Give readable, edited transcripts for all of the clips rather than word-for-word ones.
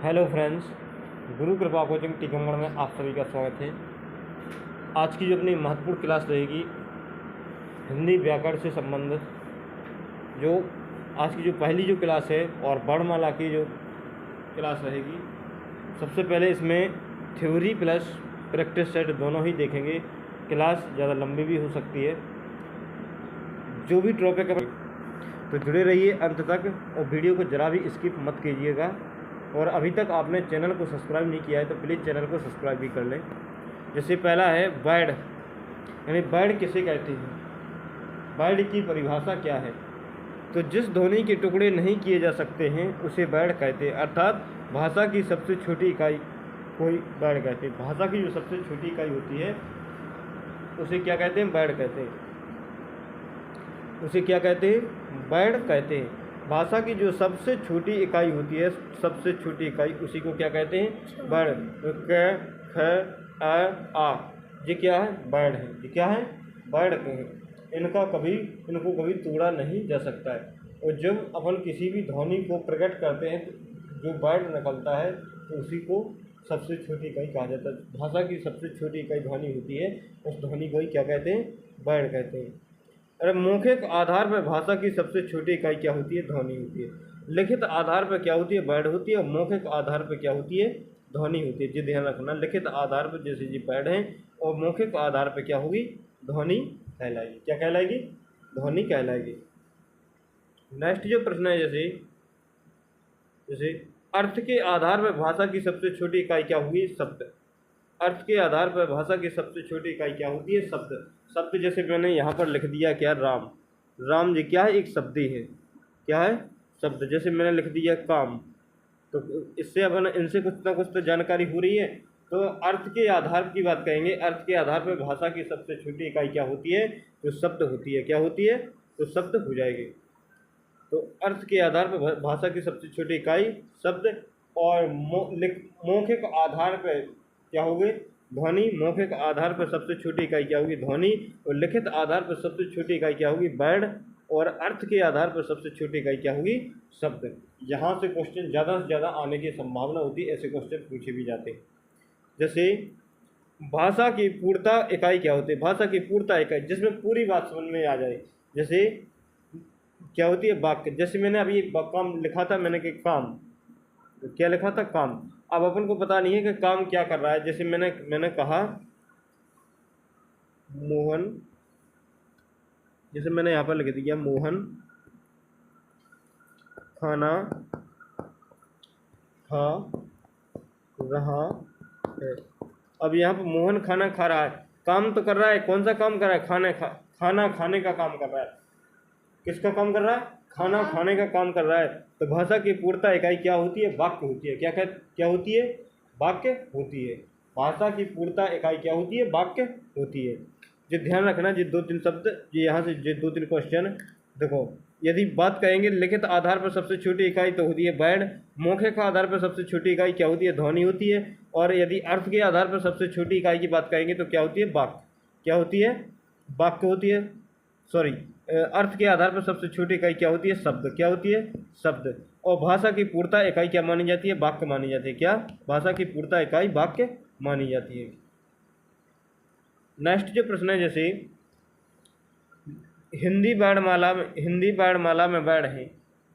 Hello friends, गुरु कृपा coaching Tikamgarh में आप सभी का स्वागत है। आज की जो अपनी महत्वपूर्ण क्लास रहेगी हिंदी व्याकरण से संबंधित, जो आज की जो पहली जो क्लास है और वर्णमाला की जो क्लास रहेगी। सबसे पहले इसमें थ्योरी प्लस प्रैक्टिस सेट दोनों ही देखेंगे। क्लास ज़्यादा लंबी भी हो सकती है। जो भी टॉपिक है तो जुड़े रहिए अंत तक और वीडियो को ज़रा भी स्किप मत कीजिएगा। और अभी तक आपने चैनल को सब्सक्राइब नहीं किया है तो प्लीज़ चैनल को सब्सक्राइब भी कर लें। जैसे पहला है वर्ड, यानी वर्ड किसे कहते हैं, वर्ड की परिभाषा क्या है। तो जिस ध्वनि के टुकड़े नहीं किए जा सकते हैं उसे वर्ड कहते हैं। अर्थात भाषा की सबसे छोटी इकाई कोई वर्ड कहते हैं। भाषा की जो सबसे छोटी इकाई होती है उसे क्या कहते हैं, वर्ड कहते हैं। उसे क्या कहते हैं, वर्ड कहते हैं। भाषा की जो सबसे छोटी इकाई होती है, सबसे छोटी इकाई, उसी को क्या कहते हैं, वर्ड। क ख आ, ये क्या है, वर्ड है। ये क्या है, वर्ड है। इनको कभी तोड़ा नहीं जा सकता है। और जब अपन किसी भी ध्वनि को प्रकट करते हैं तो जो वर्ड निकलता है तो उसी को सबसे छोटी इकाई कहा जाता है। भाषा की सबसे छोटी इकाई ध्वनि होती है, उस ध्वनि को ही क्या कहते हैं, वर्ड कहते हैं। अरे मौखिक आधार पर भाषा की सबसे छोटी इकाई क्या होती है, ध्वनि होती है। लिखित आधार पर क्या होती है, वर्ड होती है। और मौखिक आधार पर क्या होती है, ध्वनि होती है। जी ध्यान रखना, लिखित आधार पर जैसे जी वर्ड है और मौखिक आधार पर क्या होगी, ध्वनि कहलाएगी। क्या कहलाएगी, ध्वनि कहलाएगी। नेक्स्ट जो प्रश्न है, जैसे अर्थ के आधार पर भाषा की सबसे छोटी इकाई क्या होगी, शब्द। अर्थ के आधार पर भाषा की सबसे छोटी इकाई क्या होती है, शब्द। शब्द जैसे मैंने यहाँ पर लिख दिया क्या, राम। राम जी क्या है, एक शब्द ही है। क्या है, शब्द। जैसे मैंने लिख दिया काम, तो इससे अपन इनसे कुछ ना कुछ तो जानकारी हो रही है। तो अर्थ के आधार की बात करेंगे। अर्थ के आधार पर भाषा की सबसे छोटी इकाई क्या होती है, तो शब्द होती है। क्या होती है, तो शब्द हो जाएगी। तो अर्थ के आधार पर भाषा की सबसे छोटी इकाई शब्द। और मौखिक आधार पर क्या होगी, ध्वनि। मौखिक आधार पर सबसे छोटी इकाई क्या होगी, ध्वनि। और लिखित आधार पर सबसे छोटी इकाई क्या होगी, वर्ड। और अर्थ के आधार पर सबसे छोटी इकाई क्या होगी, शब्द। यहाँ से क्वेश्चन ज़्यादा से ज़्यादा आने की संभावना होती है, ऐसे क्वेश्चन पूछे भी जाते हैं। जैसे भाषा की पूर्णता इकाई क्या होती है, भाषा की पूर्णता इकाई जिसमें पूरी बात समझ में आ जाए। जैसे क्या होती है, वाक्य। जैसे मैंने अभी काम लिखा था, मैंने कि काम, तो क्या लिखा था, काम। अब अपन को पता नहीं है कि काम क्या कर रहा है। जैसे मैंने कहा मोहन, जैसे मैंने यहाँ पर लिख दिया मोहन खाना खा रहा है। अब यहाँ पर मोहन खाना खा रहा है, काम तो कर रहा है। कौन सा काम कर रहा है, खाना खाने का काम कर रहा है। किसका काम कर रहा है, खाना खाने का काम कर रहा है। तो भाषा की पूर्णता इकाई क्या होती है, वाक्य होती है। क्या होती है, वाक्य होती है। भाषा की पूर्णता इकाई क्या होती है, वाक्य होती है। जो ध्यान रखना, ये दो तीन शब्द, ये यहाँ से ये दो तीन क्वेश्चन देखो। यदि बात करेंगे लिखित आधार पर सबसे छोटी इकाई तो होती है वर्ड। मौखिक आधार पर सबसे छोटी इकाई क्या होती है, ध्वनि होती है। और यदि अर्थ के आधार पर सबसे छोटी इकाई की बात करेंगे तो क्या होती है, वाक्य। क्या होती है, वाक्य होती है। सॉरी, अर्थ के आधार पर सबसे छोटी इकाई क्या होती है, शब्द। क्या होती है, शब्द। और भाषा की पूर्णता इकाई क्या मानी जाती है, वाक्य मानी जाती है। क्या, भाषा की पूर्णता इकाई वाक्य मानी जाती है। नेक्स्ट जो प्रश्न है, जैसे हिंदी वर्णमाला में वर्ण है।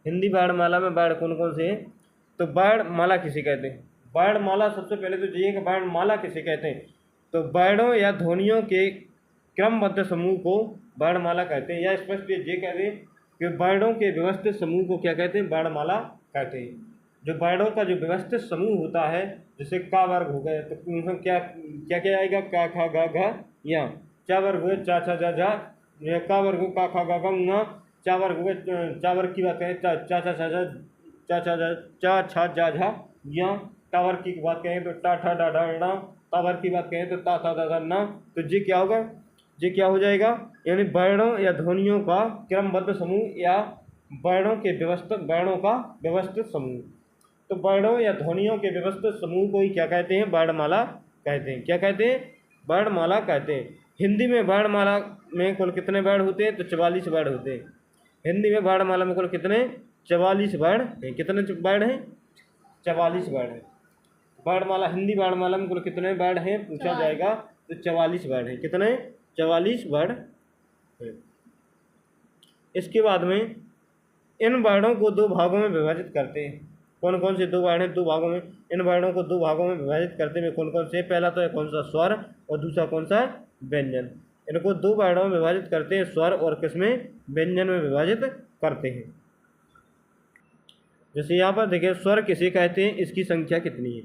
हिंदी वर्णमाला में वर्ण कौन कौन से हैं, तो वर्णमाला किसे कहते हैं। वर्णमाला सबसे पहले तो चाहिए कि वर्णमाला किसे कहते हैं। तो वर्णों या ध्वनियों के क्रमबद्ध समूह को वर्णमाला कहते हैं। या स्पष्ट ये कहते हैं कि वर्णों के व्यवस्थित समूह को क्या कहते हैं, वर्णमाला कहते हैं। जो वर्णों का जो व्यवस्थित समूह होता है, जैसे का वर्ग हो गए तो उनमें क्या क्या क्या आएगा, का खा गा घा या। चा वर्ग हुए चा छा जा झा, का वर्ग हो का खा गा गा ङा। चा वर्ग हुए, चा वर्ग की बात करें चा चा छा जा, चा छा जा, चा छा जा झा या। टा वर्ग की बात करें तो टा ठा डा डा णा। ता वर्ग की बात करें तो ता था दा दा ना। तो ये क्या होगा, ये क्या हो जाएगा, यानी वर्णों या ध्वनियों का क्रमबद्ध समूह या वर्णों का व्यवस्थित समूह। तो वर्णों या ध्वनियों के व्यवस्थित समूह को ही क्या कहते हैं, वर्णमाला कहते हैं। क्या कहते हैं, वर्णमाला कहते हैं। हिंदी में वर्णमाला में कुल कितने वर्ण होते हैं, तो 44 वर्ण होते हैं। हिंदी में वर्णमाला में कुल कितने, 44 वर्ण हैं। कितने वर्ण हैं, 44 वर्ड है। वर्णमाला, हिंदी वर्णमाला में कुल कितने वर्ड हैं पूछा जाएगा तो 44 वर्ड हैं। कितने? 44 वर्ड है। इसके बाद में इन वर्णों को दो भागों में विभाजित करते हैं। कौन कौन से दो वर्ड हैं? दो भागों में। इन वर्णों को दो भागों में विभाजित करते हैं कौन कौन से? पहला तो है कौन सा? स्वर, और दूसरा कौन सा? व्यंजन। इनको दो वर्णों में विभाजित करते हैं, स्वर और किसमें? व्यंजन में विभाजित करते हैं। जैसे यहाँ पर देखिए, स्वर किसे कहते हैं, इसकी संख्या कितनी है?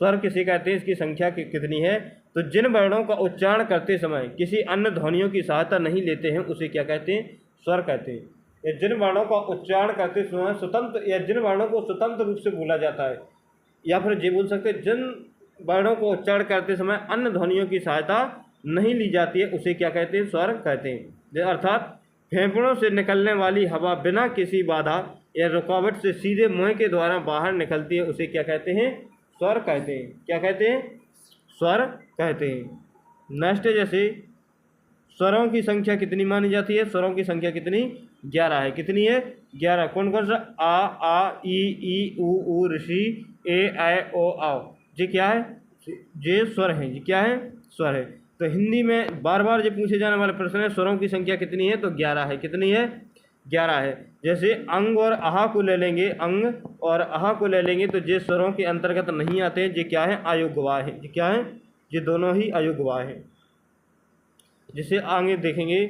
स्वर किसे कहते हैं, इसकी संख्या कितनी है? तो जिन वर्णों का उच्चारण करते समय किसी अन्य ध्वनियों की सहायता नहीं लेते हैं उसे क्या कहते हैं? स्वर कहते हैं। या जिन वर्णों का उच्चारण करते समय स्वतंत्र, या जिन वर्णों को स्वतंत्र रूप से बोला जाता है, या फिर ये बोल सकते हैं जिन वर्णों को उच्चारण करते समय अन्य ध्वनियों की सहायता नहीं ली जाती है उसे क्या कहते हैं? स्वर कहते हैं। अर्थात फेफड़ों से निकलने वाली हवा बिना किसी बाधा या रुकावट से सीधे मुंह के द्वारा बाहर निकलती है उसे क्या कहते हैं? स्वर कहते हैं। क्या कहते हैं? स्वर कहते हैं। नेक्स्ट है, जैसे स्वरों की संख्या कितनी मानी जाती है? स्वरों की संख्या कितनी? 11 है। कितनी है? 11। कौन कौन सा? आ ई उ ऋषि ए ऐ ओ आओ। ये क्या है? ये स्वर हैं। ये क्या है? स्वर है। तो हिंदी में बार बार जो पूछे जाने वाले प्रश्न है, स्वरों की संख्या कितनी है? तो 11 है। कितनी है? 11 है। जैसे अंग और आहा को ले लेंगे, अंग और आहा को ले लेंगे तो ये स्वरों के अंतर्गत नहीं आते हैं। ये क्या है? अयोग्यवाह है। ये क्या है? ये दोनों ही अयोग्यवाह हैं। जिसे आगे देखेंगे,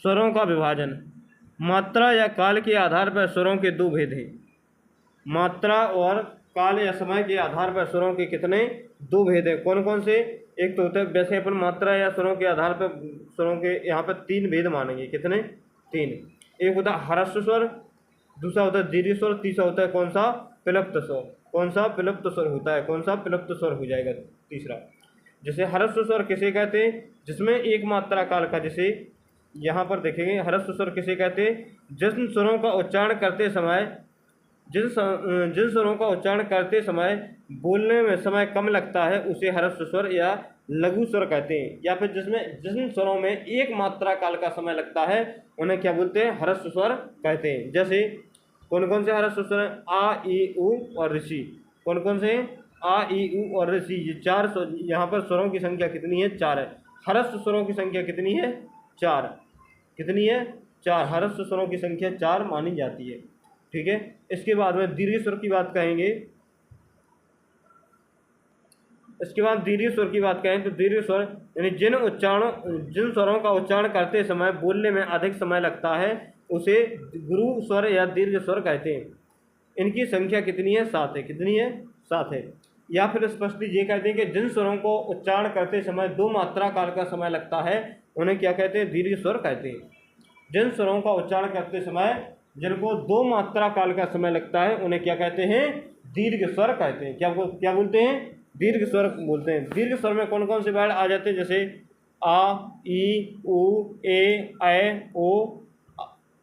स्वरों का विभाजन। मात्रा या काल के आधार पर स्वरों के दो भेद हैं। मात्रा और काल या समय के आधार पर स्वरों के कितने? दो भेद हैं। कौन कौन से? एक तो होता है, वैसे अपन मात्रा या स्वरों के आधार पर स्वरों के यहाँ पर 3 भेद मानेंगे। कितने? 3। एक होता है ह्रस्व स्वर, दूसरा होता है दीर्घ स्वर, तीसरा होता है कौन सा? प्लुप्त स्वर। कौन सा? प्लुप्त स्वर होता है। कौन सा? प्लुप्त स्वर हो जाएगा तीसरा। जैसे ह्रस्व स्वर किसे कहते हैं? जिसमें एक मात्रा काल का, जैसे यहाँ पर देखेंगे ह्रस्व स्वर किसे कहते हैं? जिन स्वरों का उच्चारण करते समय जिन स्वरों का उच्चारण करते समय बोलने में समय कम लगता है उसे ह्रस्व स्वर या लघु स्वर कहते हैं। या फिर जिन स्वरों में एक मात्रा काल का समय लगता है उन्हें क्या बोलते हैं? ह्रस्व स्वर कहते हैं। जैसे कौन कौन से ह्रस्व स्वर हैं? आ ई उ और ऋषि। कौन कौन से हैं? आ ई उ और ऋषि। ये 4 स्वर। यहाँ पर स्वरों की संख्या कितनी है? 4 है। ह्रस्व स्वरों की संख्या कितनी है? 4। कितनी है? 4। ह्रस्व स्वरों की संख्या 4 मानी जाती है। ठीक है। इसके बाद में दीर्घ स्वर की बात कहेंगे। इसके बाद दीर्घ स्वर की बात कहें तो दीर्घ स्वर यानी जिन स्वरों का उच्चारण करते समय बोलने में अधिक समय लगता है उसे गुरु स्वर या दीर्घ स्वर कहते हैं। इनकी संख्या कितनी है? 7 है। कितनी है? 7 है। या फिर स्पष्ट ये कहते हैं कि जिन स्वरों को उच्चारण करते समय 2 मात्रा काल का समय लगता है उन्हें क्या कहते हैं? दीर्घ स्वर कहते हैं। जिन स्वरों का उच्चारण करते समय जिनको 2 मात्रा काल का समय लगता है उन्हें क्या कहते हैं? दीर्घ स्वर कहते हैं। क्या बोलते हैं? दीर्घ स्वर बोलते हैं। दीर्घ स्वर में कौन कौन से वर्ड आ जाते हैं? जैसे आ ई उ ए ऐ ओ,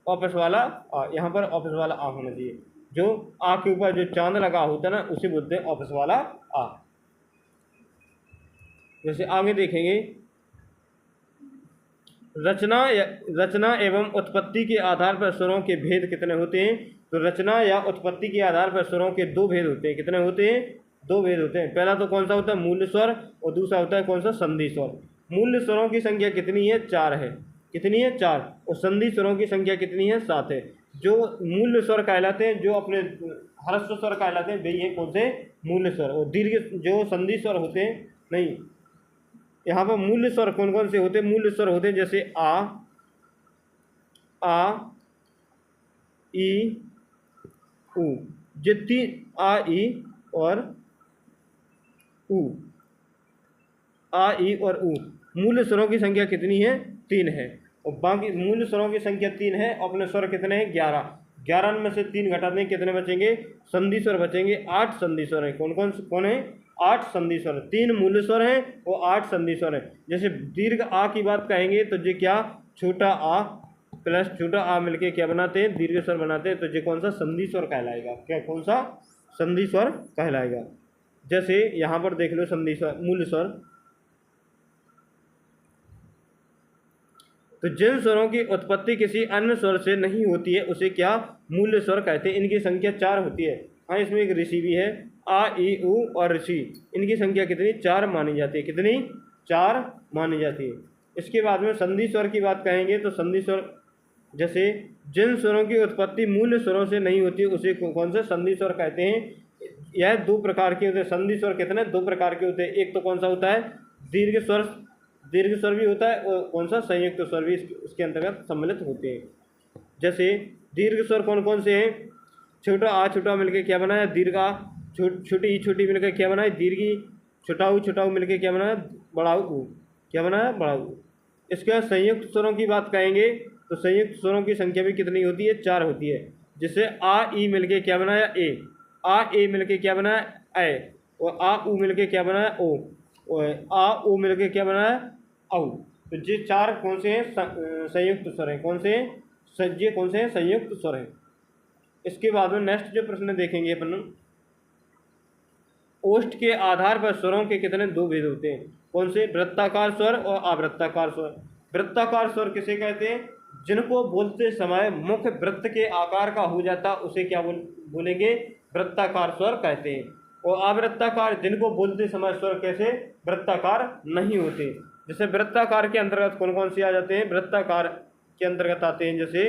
ऑफिस वाला आ। यहाँ पर ऑफिस वाला आ होना चाहिए। जो आ के ऊपर जो चांद लगा होता है ना उसे बोलते हैं ऑफिस वाला आ। जैसे आगे देखेंगे, रचना एवं उत्पत्ति के आधार पर स्वरों के भेद कितने होते हैं? तो रचना या उत्पत्ति के आधार पर स्वरों के 2 भेद होते हैं। कितने होते हैं? 2 भेद होते हैं। पहला तो कौन सा होता है? मूल स्वर, और दूसरा होता है कौन सा? संधि स्वर। मूल स्वरों की संख्या कितनी है? 4 है। कितनी है? 4। और संधि स्वरों की संख्या कितनी है? 7 है। जो मूल स्वर कहलाते हैं, जो अपने ह्रस्व स्वर कहलाते हैं, वही है कौन से? मूल स्वर। और दीर्घ जो संधि स्वर होते हैं, नहीं, यहाँ पर मूल स्वर कौन कौन से होते हैं? मूल स्वर होते हैं जैसे आ ई उ। जितनी आ ई और उ, आ ई और उ। मूल स्वरों की संख्या कितनी है? 3 है। और बाकी मूल स्वरों की संख्या 3 है। अपने स्वर कितने हैं? 11। 11 में से 3 घटा दें, कितने बचेंगे? संधि स्वर बचेंगे। 8 संधि स्वर हैं। कौन है? 8 संधि स्वर। 3 मूल स्वर हैं और 8 संधि स्वर हैं। जैसे दीर्घ आ की बात कहेंगे तो ये क्या? छोटा आ प्लस छोटा आ मिलके क्या बनाते हैं? दीर्घ स्वर बनाते हैं। तो ये कौन सा? संधि स्वर कहलाएगा। क्या? कौन सा? संधि स्वर कहलाएगा। जैसे यहाँ पर देख लो संधि स्वर, मूल स्वर। तो जिन स्वरों की उत्पत्ति किसी अन्य स्वर से नहीं होती है उसे क्या मूल स्वर कहते हैं। इनकी संख्या 4 होती है। हाँ, इसमें एक ऋषि भी है, आ ई उ और ऋषि। इनकी संख्या कितनी? 4 मानी जाती है। कितनी? 4 मानी जाती है। इसके बाद में संधि स्वर की बात कहेंगे तो संधि स्वर जैसे जिन स्वरों की उत्पत्ति मूल स्वरों से नहीं होती उसे कौन से संधि स्वर कहते हैं। यह 2 प्रकार के होते हैं। संधि स्वर कितने? 2 प्रकार के होते हैं। एक तो कौन सा होता है? दीर्घ स्वर, दीर्घ स्वर भी होता है, और कौन सा? संयुक्त स्वर भी इसके अंतर्गत सम्मिलित होते हैं। जैसे दीर्घ स्वर कौन कौन से हैं? छोटा आ छोटा मिलकर क्या बनाया? दीर्घा। छोटी ई छोटी मिलकर क्या बनाया? दीर्घी। छोटा ऊ मिलकर क्या बनाया? बड़ा ऊ। क्या बनाया? बड़ा ऊ। इसके बाद संयुक्त स्वरों की बात कहेंगे तो संयुक्त स्वरों की संख्या भी कितनी होती है? 4 होती है। जैसे आ ई मिलके क्या बनाया? ए। आ ए मिलके क्या बनाया? ए। और आ ऊ मिलके क्या बनाया? ओ। और आ ऊ मिलके क्या बनाया? औ। तो ये 4 कौन से हैं? संयुक्त स्वर हैं। कौन से हैं? ये कौन से हैं? संयुक्त स्वर हैं। इसके बाद में नेक्स्ट जो प्रश्न देखेंगे अपन, ओष्ठ के आधार पर स्वरों के कितने 2 भेद होते हैं। कौन से? वृत्ताकार स्वर और अवृत्ताकार स्वर। वृत्ताकार स्वर किसे कहते हैं? जिनको बोलते समय मुख वृत्त के आकार का हो जाता उसे क्या बोलेंगे? वृत्ताकार स्वर कहते हैं। और अवृत्ताकार जिनको बोलते समय स्वर कैसे वृत्ताकार नहीं होते। जैसे वृत्ताकार के अंतर्गत कौन कौन से आ जाते हैं? वृत्ताकार के अंतर्गत आते हैं जैसे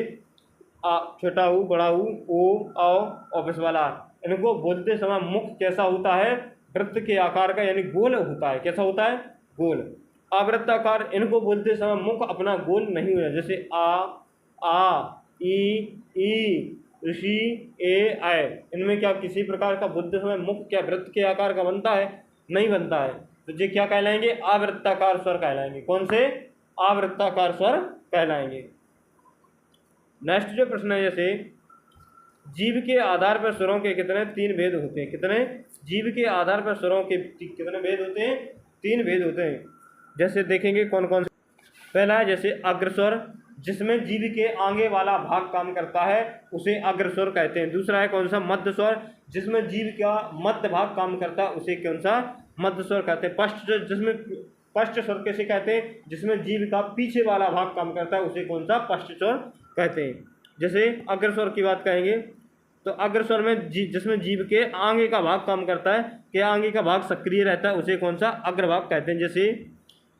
आ छोटा ऊ, बड़ा ऊ, ओ, औ, ऑफिस वाला। इनको बोलते समय मुख कैसा होता है? वृत्त के आकार का, यानी गोल होता है। कैसा होता है? गोल। अवृत्ताकार इनको बोलते समय मुख अपना गोल नहीं होता। जैसे आ ई ऋषि ए आय। इनमें क्या किसी प्रकार का बोलते समय मुख क्या वृत्त के आकार का बनता है? नहीं बनता है। तो ये क्या कहलाएंगे? अवृत्ताकार स्वर कहलाएंगे। कौन से? अवृत्ताकार स्वर कहलाएंगे। नेक्स्ट जो प्रश्न है, जैसे जीव के आधार पर स्वरों के कितने 3 भेद होते हैं। कितने? जीव के आधार पर स्वरों के कितने भेद होते हैं? 3 भेद होते हैं। जैसे देखेंगे कौन कौन से। पहला है जैसे अग्रस्वर, जिसमें जीव के आगे वाला भाग काम करता है उसे अग्रस्वर कहते हैं। दूसरा है कौन सा? मध्य स्वर, जिसमें जीव का मध्य भाग काम करता है उसे कौन सा? मध्य स्वर कहते हैं। पश्च स्वर, जिसमें पश्च स्वर कैसे कहते हैं? जिसमें जीव का पीछे वाला भाग काम करता है उसे कौन सा? पश्च स्वर कहते हैं। जैसे अग्रस्वर की बात कहेंगे तो अग्रस्वर में जिसमें जीव के आगे का भाग काम करता है, के आगे का भाग सक्रिय रहता है उसे कौन सा? अग्रभाग कहते हैं। जैसे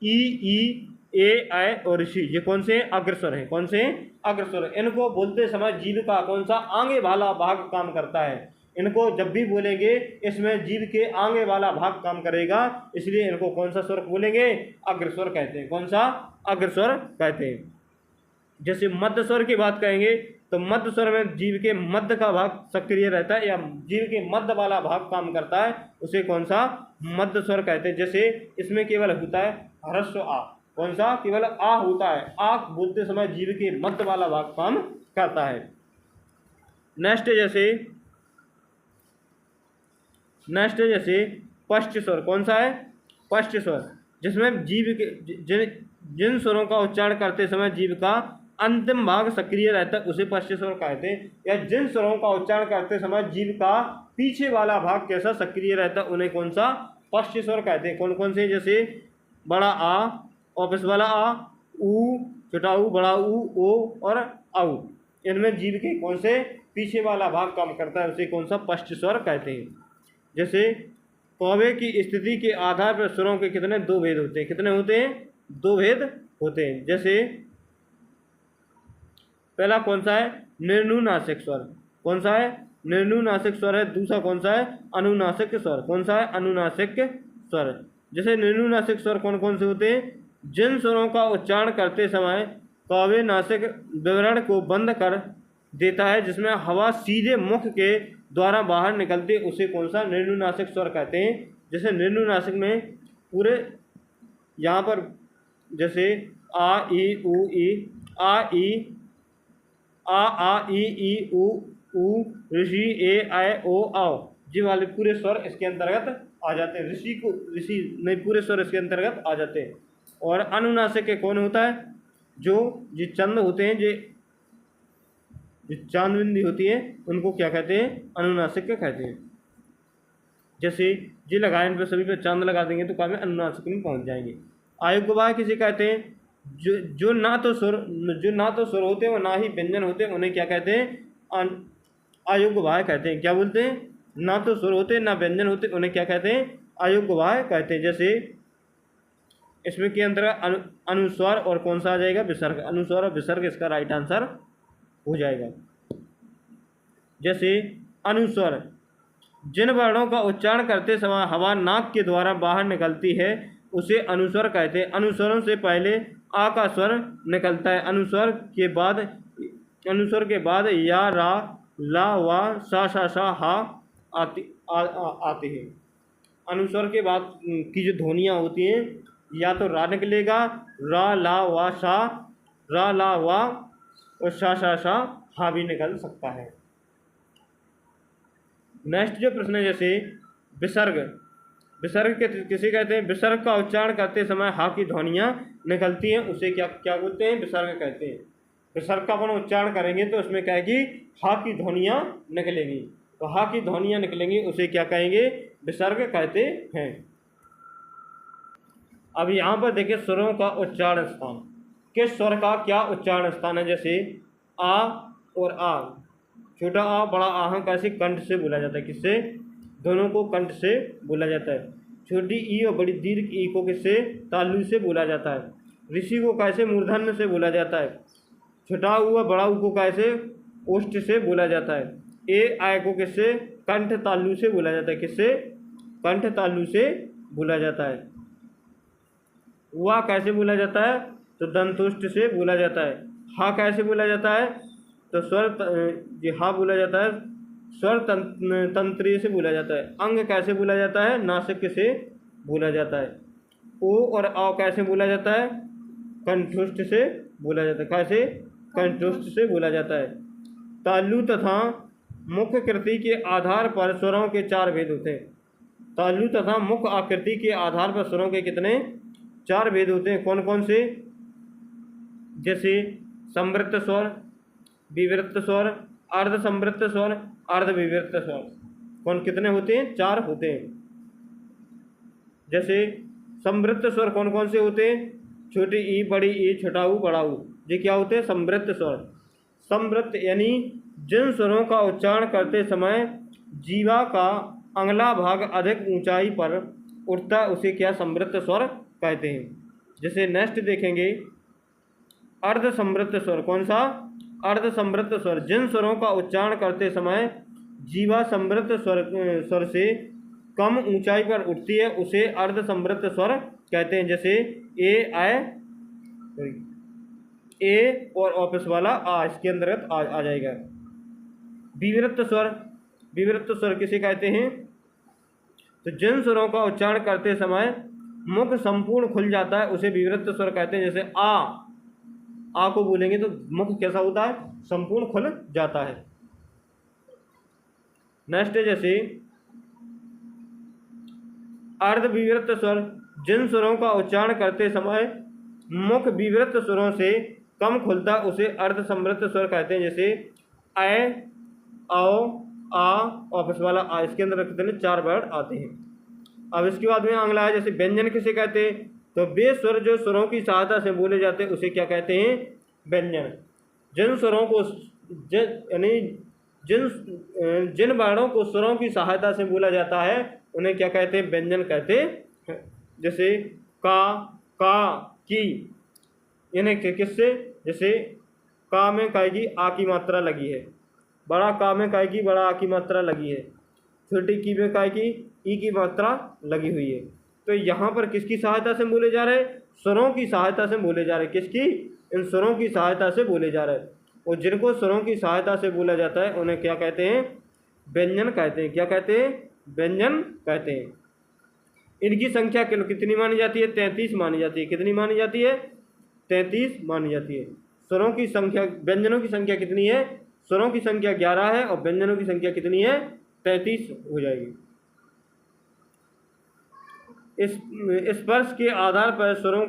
ई ए आय और ऋषि, ये कौन से? अग्रस्वर हैं। कौन से? अग्रस्वर। इनको बोलते समय जीव का कौन सा? आगे वाला भाग काम करता है। इनको जब भी बोलेंगे इसमें जीव के आगे वाला भाग काम करेगा, इसलिए इनको कौन सा स्वर बोलेंगे? अग्रस्वर कहते हैं। कौन सा? अग्रस्वर कहते हैं। जैसे मध्य स्वर की बात कहेंगे तो मध्य स्वर में जीव के मध्य का भाग सक्रिय रहता है या जीव के मध्य वाला भाग काम करता है उसे कौन सा? मध्य स्वर कहते हैं। जैसे इसमें केवल होता है ह्रस्व आ। कौन सा? केवल आ होता है। आ बोलते समय जीव के मध्य वाला भाग काम करता है। नेक्स्ट जैसे पश्च स्वर। कौन सा है? पश्च स्वर, जिसमें जीव के जिन स्वरों का उच्चारण करते समय जीव का अंतिम भाग सक्रिय रहता है उसे पश्च स्वर कहते हैं। या जिन स्वरों का उच्चारण करते समय जीव का पीछे वाला भाग कैसा सक्रिय रहता है उन्हें कौन सा? पश्च स्वर कहते हैं। कौन कौन से? जैसे बड़ा आ, ऑफिस वाला आ, ऊ, छोटा ऊ, बड़ा ऊ, ओ और औ। इनमें जीव के कौन से? पीछे वाला भाग काम करता है उसे कौन सा? पश्च स्वर कहते हैं। जैसे कौवे की स्थिति के आधार पर स्वरों के कितने 2 भेद होते हैं। कितने होते हैं? 2 भेद होते हैं। जैसे पहला कौन सा है? निर्नुनासिक स्वर। कौन सा है? निर्नुनासिक स्वर है। दूसरा कौन सा है? अनुनासिक स्वर। कौन सा है? अनुनासिक स्वर। जैसे निर्नुनासिक स्वर कौन कौन से होते हैं? जिन स्वरों का उच्चारण करते समय कौवे नासिक विवरण को बंद कर देता है, जिसमें हवा सीधे मुख के द्वारा बाहर निकलती है उसे कौन सा? निर्नुनासिक स्वर कहते हैं। जैसे निर्नुनासिक में पूरे यहाँ पर जैसे आ ई उ ई, आ ई उ ऋषि ए आय ओ आओ, जी वाले पूरे स्वर इसके अंतर्गत आ जाते हैं। ऋषि नहीं, पूरे स्वर इसके अंतर्गत आ जाते हैं। और अनुनासिक के कौन होता है? जो चंद होते हैं, जो चांद बिंदी होती है उनको क्या कहते हैं? अनुनासिक कहते हैं। जैसे जी लगाए इन पर सभी पे चांद लगा देंगे तो काम अनुनासिक में पहुंच जाएंगे। आयु गवाह किसे कहते हैं? जो ना तो स्वर होते हैं और ना ही व्यंजन होते हैं, उन्हें क्या कहते हैं? अयोग्य वाक्य कहते हैं। क्या बोलते हैं? ना तो स्वर होते ना व्यंजन होते, उन्हें क्या कहते हैं? अयोग्य वाक्य कहते हैं। जैसे इसमें के अंदर अनुस्वार और कौन सा आ जाएगा? विसर्ग। अनुस्वार और विसर्ग इसका राइट आंसर हो जाएगा। जैसे अनुस्वर, जिन वर्णों का उच्चारण करते समय हवा नाक के द्वारा बाहर निकलती है उसे अनुस्वर कहते हैं। अनुस्वरों से पहले आ का स्वर निकलता है। अनुस्वर के बाद या, रा, ला, वा, सा, हा आते हैं। अनुस्वर के बाद की जो ध्वनियाँ होती हैं, या तो रा निकलेगा, रा, ला, वा, सा, रा, ला, वा, और सा हा भी निकल सकता है। नेक्स्ट जो प्रश्न है, जैसे विसर्ग। विसर्ग के किसे कहते हैं? विसर्ग का उच्चारण करते समय हा की ध्वनियाँ निकलती हैं, उसे क्या क्या बोलते हैं? विसर्ग कहते हैं। विसर्ग का अपन उच्चारण करेंगे तो उसमें क्या है कि हा की ध्वनियाँ निकलेंगी, तो हा की ध्वनियाँ निकलेंगी, उसे क्या कहेंगे? विसर्ग कहते हैं। अब यहाँ पर देखिए स्वरों का उच्चारण स्थान, किस स्वर का क्या उच्चारण स्थान है। जैसे आ और आ, छोटा आ बड़ा आ कैसे कंठ से बोला जाता है? किससे? दोनों को कंठ से बोला जाता है। छोटी ई और बड़ी दीर्घ ई को किससे? तालु से बोला जाता है। ऋषि को कैसे? मूर्धन्य से बोला जाता है। छोटा ऊ और बड़ा ऊ को कैसे? ओष्ठ से बोला जाता है। ए आय को किससे? कंठ तालु से बोला जाता है। किससे? कंठ तालु से बोला जाता है। वा कैसे बोला जाता है? तो दंतोष्ठ से बोला जाता है। हा कैसे बोला जाता है? तो स्वर हा बोला जाता है, स्वर तंत्रीय से बोला जाता है। अंग कैसे बोला जाता है? नासिक से बोला जाता है। ओ और आ कैसे बोला जाता है? कंठोष्ठ से बोला जाता है। कैसे? कंठोष्ठ से बोला जाता है। तालु तथा मुख्य कृति के आधार पर स्वरों के 4 भेद होते हैं। तालु तथा मुख्य आकृति के आधार पर स्वरों के कितने? 4 भेद होते हैं। कौन कौन से? जैसे संवृत्त स्वर, विवृत्त स्वर, अर्ध संवृत्त स्वर, अर्ध विवृत्त स्वर। कौन कितने होते हैं? 4 होते हैं। जैसे संवृत्त स्वर कौन कौन से होते हैं? छोटी ई, बड़ी ई, छोटा ऊ, बड़ा ऊ, ये क्या होते हैं? संवृत्त स्वर। संवृत्त यानी जिन स्वरों का उच्चारण करते समय जीवा का अगला भाग अधिक ऊंचाई पर उठता है, उसे क्या? संवृत्त स्वर कहते हैं। जैसे नेक्स्ट देखेंगे अर्ध संवृत्त स्वर। कौन सा? अर्ध संवृत्त स्वर। जिन स्वरों का उच्चारण करते समय जीवा संवृत्त स्वर से कम ऊंचाई पर उठती है, उसे अर्ध संवृत्त स्वर कहते हैं। जैसे ए और ऑफिस वाला आ इसके अंतर्गत आ जाएगा। विवृत्त स्वर। विवृत्त स्वर किसे कहते हैं? तो जिन स्वरों का उच्चारण करते समय मुख संपूर्ण खुल जाता है, उसे विवृत्त स्वर कहते हैं। जैसे आ को बोलेंगे तो मुख कैसा होता है? संपूर्ण खुल जाता है। नेक्स्ट है जैसे अर्ध विवृत्त स्वर। जिन स्वरों का उच्चारण करते समय मुख विवृत्त स्वरों से कम खुलता, उसे अर्ध संवृत्त स्वर कहते हैं। जैसे ऐ, आओ, आ, ऑफिस वाला आ, इसके अंदर कितने? 4 वर्ड आते हैं। अब इसके बाद में अगला है जैसे व्यंजन किसे कहते हैं? तो वे स्वर जो स्वरों की सहायता से बोले जाते हैं, उसे क्या कहते हैं? व्यंजन। जिन स्वरों को यानी जिन वर्णों को स्वरों की सहायता से बोला जाता है, उन्हें क्या कहते हैं? व्यंजन कहते हैं। जैसे का, की, इन्हें किससे? जैसे का में काय की आ की मात्रा लगी है, बड़ा का में काय की बड़ा आ की मात्रा लगी है, छोटी की में काय की ई की मात्रा लगी हुई है। तो यहाँ पर किसकी सहायता से बोले जा रहे हैं? स्वरों की सहायता से बोले जा रहे हैं। किसकी? इन स्वरों की सहायता से बोले जा रहे हैं। और जिनको स्वरों की सहायता से बोला जाता है, उन्हें क्या कहते हैं? व्यंजन कहते हैं। क्या कहते हैं? व्यंजन कहते हैं। इनकी संख्या कितनी मानी जाती है? 33 मानी जाती है। कितनी मानी जाती है? 33 मानी जाती है। स्वरों की संख्या, व्यंजनों की संख्या कितनी है? स्वरों की संख्या 11 है और व्यंजनों की संख्या कितनी है? 33 हो जाएगी। इस स्पर्श के आधार पर स्वरों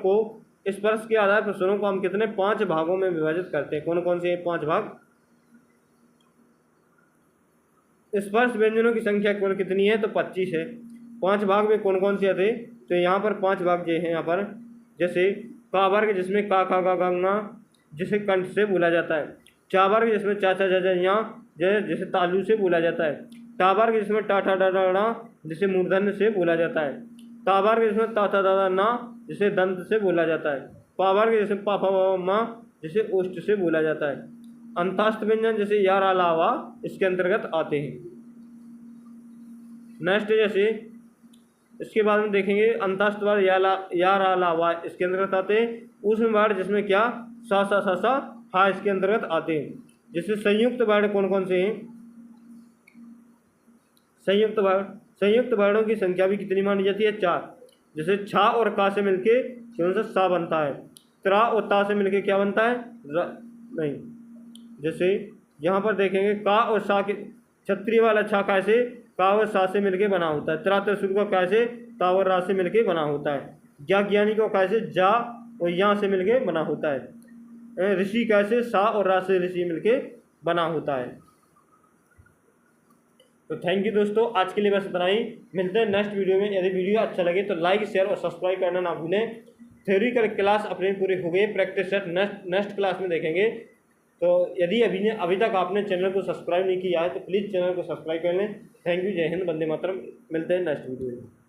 को हम कितने? 5 भागों में विभाजित करते हैं। कौन कौन से 5 भाग? स्पर्श व्यंजनों की संख्या कौन कितनी है? तो 25 है। 5 भाग में कौन कौन से थे? तो यहाँ पर 5 भाग जो हैं यहाँ पर, जैसे का वर्ग जिसमें का खा गा गा जिसे कंठ से बोला जाता है। चा वर्ग जिसमें चा चा जा या जय जिसे तालु से बोला जाता है। टा वर्ग जिसमें टा ठा डा डा डा जिसे मूर्धन्य से बोला जाता है। ता वर्ग जिसमें ता ता दा दा ना जिसे दंत से बोला जाता है। पा वर्ग जिसमें पा फा वा मा जिसे ओष्ठ से बोला जाता है। अंतस्थ व्यंजन जैसे या रा ला वा इसके अंतर्गत आते हैं। नेक्स्ट जैसे इसके बाद में देखेंगे अंतस्थ वर्ड या रा ला वा इसके अंतर्गत आते हैं। उसमें वर्ड जिसमें क्या सा सा सा सा हा इसके अंतर्गत आते हैं। जैसे संयुक्त वर्ण कौन कौन से हैं? संयुक्त वर्णों की संख्या भी कितनी मानी जाती है? 4। जैसे छा और का से मिलके कौन सा सा बनता है। त्रा और ता से मिलके क्या बनता है? नहीं। जैसे यहाँ पर देखेंगे का और सा के क्षत्रिय वाला छा कैसे का और सा से मिलके बना होता है। त्रा त्रिशूल का कैसे ता और रा से मिलके बना होता है। ज्ञानी को कैसे जा और यहाँ से मिलके बना होता है। ऋषि कैसे सा और रा से ऋषि मिलके बना होता है। तो थैंक यू दोस्तों, आज के लिए बस इतना ही। मिलते हैं नेक्स्ट वीडियो में। यदि वीडियो अच्छा लगे तो लाइक शेयर और सब्सक्राइब करना ना भूलें। थ्योरिकल क्लास अपने पूरे हो गए, प्रैक्टिस सेट नेक्स्ट क्लास में देखेंगे। तो यदि अभी तक आपने चैनल को सब्सक्राइब नहीं किया है तो प्लीज़ चैनल को सब्सक्राइब कर लें। थैंक यू, जय हिंद, वंदे मातरम। मिलते हैं नेक्स्ट वीडियो में।